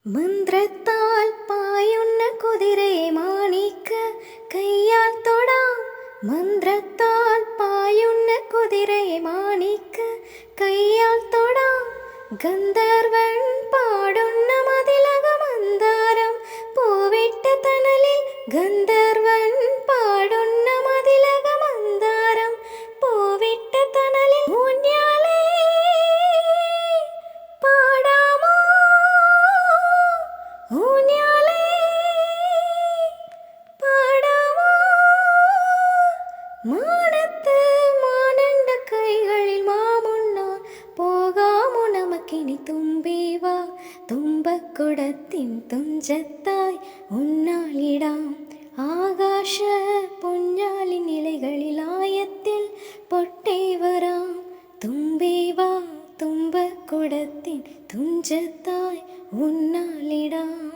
മന്ത്രത്താൽ പായുന്ന കുതിരയെ മാണിക്ക കയ്യാൽ തൊടാം. മന്ത്രത്താൽ പായുന്ന കുതിരയെ മാണിക്ക കയ്യാൽ തൊടാം. ഗന്ധർവൻ പാടുന്ന മതിലക മന്ദാരം പൂവിട്ട തണലിൽ. ഗന്ധർവൻ പാടുന്ന മതിലക മന്ദാരം പൂവിട്ട തണലിൽ. ഊഞ്ഞാലേ പാടാമോ, ഊഞ്ഞാലേ പാടാമോ. മാനത്ത് മാനണ്ട കൈകളിൽ മാമുണ്ണാൻ പോകാമോ നമുക്കിനി. തുമ്പീവാ തുമ്പക്കുടത്തിൻ തുഞ്ചത്തായി ഉണ്ണാലിടാം. ആകാശ പൊന്നാലിൻ ഇലകളിൽ ആയത്തിൽ പൊട്ടേ വരാം. തുമ്പീവാ തുമ്പക്കുടത്തിൻ തുഞ്ചത്തായി ഉണ്ണാലിടാം.